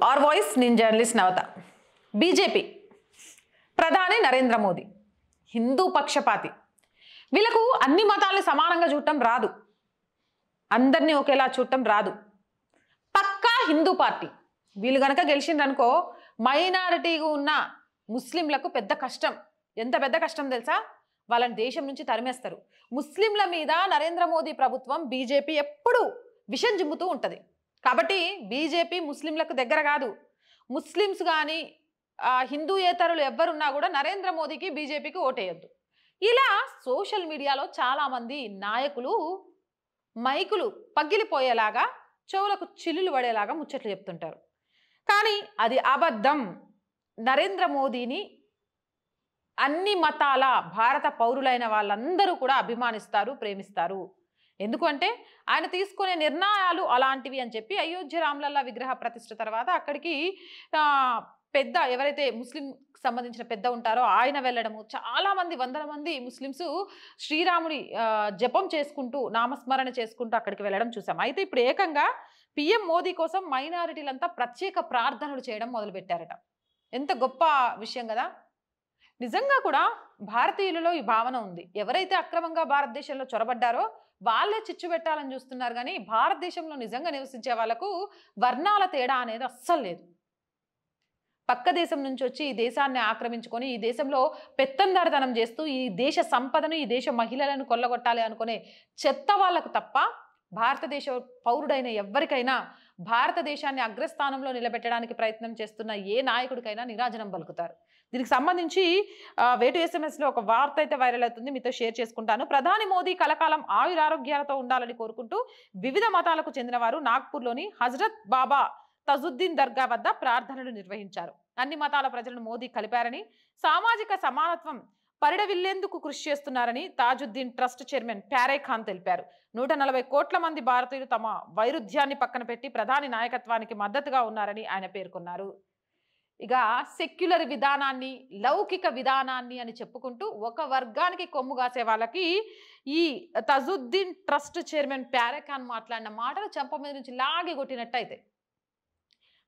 Are voice నేను journalist నవత. BJP ప్రధాని నరేంద్ర మోదీ హిందూ పక్షపాతి. వీళ్ళకు అన్ని మతాలను సమానంగా చూడటం రాదు, అందరినీ ఒకేలా చూడటం రాదు. పక్కా హిందూ పార్టీ. వీళ్ళు గనక గెలిచిండ్రనుకో మైనారిటీగా ఉన్న ముస్లింలకు పెద్ద కష్టం. ఎంత పెద్ద కష్టం తెలుసా? వాళ్ళని దేశం నుంచి తరిమేస్తారు. ముస్లింల మీద నరేంద్ర మోదీ ప్రభుత్వం బీజేపీ ఎప్పుడు విషం జిమ్ముతూ ఉంటుంది. కాబట్టి బీజేపీ ముస్లింలకు దగ్గర కాదు. ముస్లిమ్స్ కానీ హిందూయేతరులు ఎవ్వరున్నా కూడా నరేంద్ర మోదీకి బీజేపీకి ఓటేయొద్దు. ఇలా సోషల్ మీడియాలో చాలామంది నాయకులు మైకులు పగిలిపోయేలాగా చెవులకు చిల్లులు పడేలాగా ముచ్చట్లు చెప్తుంటారు. కానీ అది అబద్ధం. నరేంద్ర మోదీని అన్ని మతాల భారత పౌరులైన వాళ్ళందరూ కూడా అభిమానిస్తారు, ప్రేమిస్తారు. ఎందుకంటే ఆయన తీసుకునే నిర్ణయాలు అలాంటివి అని చెప్పి అయోధ్య రామలల్లా విగ్రహ ప్రతిష్ఠ తర్వాత అక్కడికి పెద్ద ఎవరైతే ముస్లిం సంబంధించిన పెద్ద ఉంటారో ఆయన వెళ్ళడము, చాలామంది వందల మంది ముస్లిమ్స్ శ్రీరాముడి జపం చేసుకుంటూ నామస్మరణ చేసుకుంటూ అక్కడికి వెళ్ళడం చూసాం. అయితే ఇప్పుడు ఏకంగా పిఎం మోదీ కోసం మైనారిటీలంతా ప్రత్యేక ప్రార్థనలు చేయడం మొదలుపెట్టారట. ఎంత గొప్ప విషయం కదా. నిజంగా కూడా భారతీయులలో ఈ భావన ఉంది. ఎవరైతే అక్రమంగా భారతదేశంలో చొరబడ్డారో వాళ్ళే చిచ్చు పెట్టాలని చూస్తున్నారు. కానీ భారతదేశంలో నిజంగా నివసించే వాళ్ళకు వర్ణాల తేడా అనేది అస్సలు లేదు. పక్క దేశం నుంచి వచ్చి ఈ దేశాన్ని ఆక్రమించుకొని ఈ దేశంలో పెత్తందారితనం చేస్తూ ఈ దేశ సంపదను ఈ దేశ మహిళలను కొల్లగొట్టాలి అనుకునే చెత్త వాళ్లకు తప్ప భారతదేశ పౌరుడైన ఎవ్వరికైనా భారతదేశాన్ని అగ్రస్థానంలో నిలబెట్టడానికి ప్రయత్నం చేస్తున్న ఏ నాయకుడికైనా నీరాజనం పలుకుతారు. దీనికి సంబంధించి వేటు ఎస్ఎంఎస్లో ఒక వార్త అయితే వైరల్ అవుతుంది, మీతో షేర్ చేసుకుంటాను. ప్రధాని మోదీ కలకాలం ఆయురారోగ్యాలతో ఉండాలని కోరుకుంటూ వివిధ మతాలకు చెందిన వారు నాగ్పూర్లోని హజరత్ బాబా తజుద్దీన్ దర్గా వద్ద ప్రార్థనలు నిర్వహించారు. అన్ని మతాల ప్రజలను మోదీ కలిపారని, సామాజిక సమానత్వం పరిడవిల్లేందుకు కృషి చేస్తున్నారని తాజుద్దీన్ ట్రస్ట్ చైర్మన్ ప్యారే ఖాన్ తెలిపారు. 140 కోట్ల మంది భారతీయులు తమ వైరుధ్యాన్ని పక్కన పెట్టి ప్రధాని నాయకత్వానికి మద్దతుగా ఉన్నారని ఆయన పేర్కొన్నారు. ఇక సెక్యులర్ విధానాన్ని లౌకిక విధానాన్ని అని చెప్పుకుంటూ ఒక వర్గానికి కొమ్ము కాసే వాళ్ళకి ఈ తజుద్దీన్ ట్రస్ట్ చైర్మన్ ప్యారే ఖాన్ మాట్లాడిన మాటలు చెంప మీద నుంచి లాగి కొట్టినట్టయితే,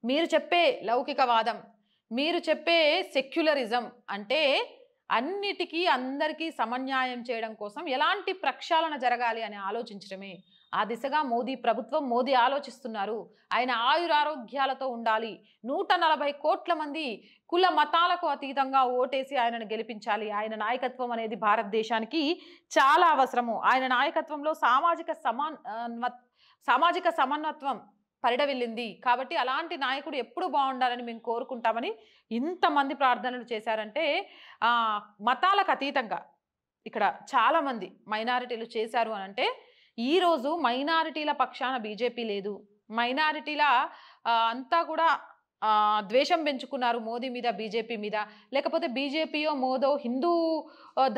మీరు చెప్పే లౌకికవాదం, మీరు చెప్పే సెక్యులరిజం అంటే అన్నిటికీ అందరికీ సమన్యాయం చేయడం కోసం ఎలాంటి ప్రక్షాళన జరగాలి అని ఆలోచించడమే. ఆ దిశగా మోదీ ప్రభుత్వం మోదీ ఆలోచిస్తున్నారు. ఆయన ఆయురారోగ్యాలతో ఉండాలి. 140 కోట్ల మంది కుల మతాలకు అతీతంగా ఓటేసి ఆయనను గెలిపించాలి. ఆయన నాయకత్వం అనేది భారతదేశానికి చాలా అవసరము. ఆయన నాయకత్వంలో సామాజిక సమానత్వం పరిడవిల్లింది. కాబట్టి అలాంటి నాయకుడు ఎప్పుడు బాగుండాలని మేము కోరుకుంటామని ఇంతమంది ప్రార్థనలు చేశారంటే మతాలకు అతీతంగా ఇక్కడ చాలామంది మైనారిటీలు చేశారు అని అంటే, ఈరోజు మైనారిటీల పక్షాన బీజేపీ లేదు. మైనారిటీల అంతా కూడా ద్వేషం పెంచుకున్నారు మోదీ మీద, బీజేపీ మీద. లేకపోతే బీజేపీయో మోదో హిందూ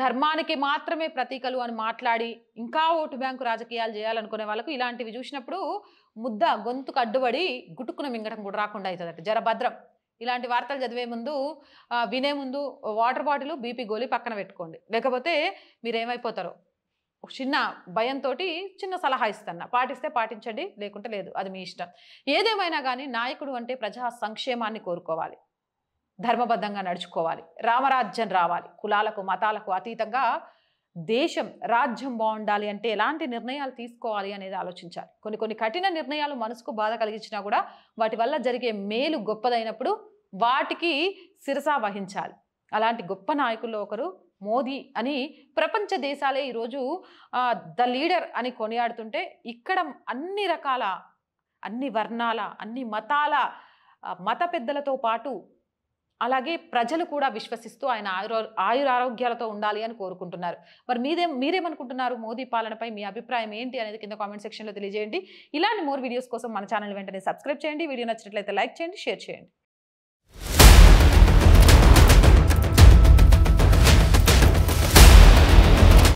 ధర్మానికి మాత్రమే ప్రతీకలు అని మాట్లాడి ఇంకా ఓటు బ్యాంకు రాజకీయాలు చేయాలనుకునే వాళ్ళకు ఇలాంటివి చూసినప్పుడు ముద్ద గొంతుకు అడ్డుపడి గుట్టుకున మింగడం కూడా రాకుండా అవుతుందట. జర భద్రం. ఇలాంటి వార్తలు చదివే ముందు వినే ముందు వాటర్ బాటిల్ బీపీ గోళీ పక్కన పెట్టుకోండి, లేకపోతే మీరేమైపోతారో. చిన్న భయంతో చిన్న సలహా ఇస్తున్నా, పాటిస్తే పాటించండి, లేకుంటే లేదు, అది మీ ఇష్టం. ఏదేమైనా కానీ నాయకుడు అంటే ప్రజా సంక్షేమాన్ని కోరుకోవాలి, ధర్మబద్ధంగా నడుచుకోవాలి, రామరాజ్యం రావాలి, కులాలకు మతాలకు అతీతంగా దేశం రాజ్యం బాగుండాలి అంటే ఎలాంటి నిర్ణయాలు తీసుకోవాలి అనేది ఆలోచించాలి. కొన్ని కఠిన నిర్ణయాలు మనసుకు బాధ కలిగించినా కూడా వాటి వల్ల జరిగే మేలు గొప్పదైనప్పుడు వాటికి శిరసా వహించాలి. అలాంటి గొప్ప నాయకుల్లో ఒకరు మోదీ అని ప్రపంచ దేశాలే ఈరోజు ద లీడర్ అని కొనియాడుతుంటే, ఇక్కడ అన్ని రకాల అన్ని వర్ణాల అన్ని మతాల మత పెద్దలతో పాటు అలాగే ప్రజలు కూడా విశ్వసిస్తూ ఆయన ఆయురారోగ్యాలతో ఉండాలి అని కోరుకుంటున్నారు. మరి మీరేమనుకుంటున్నారు? మోదీ పాలనపై మీ అభిప్రాయం ఏంటి అనేది కింద కామెంట్ సెక్షన్లో తెలియజేయండి. ఇలాంటి మోర్ వీడియోస్ కోసం మన ఛానల్ వెంటనే సబ్స్క్రైబ్ చేయండి. వీడియో నచ్చినట్లయితే లైక్ చేయండి, షేర్ చేయండి.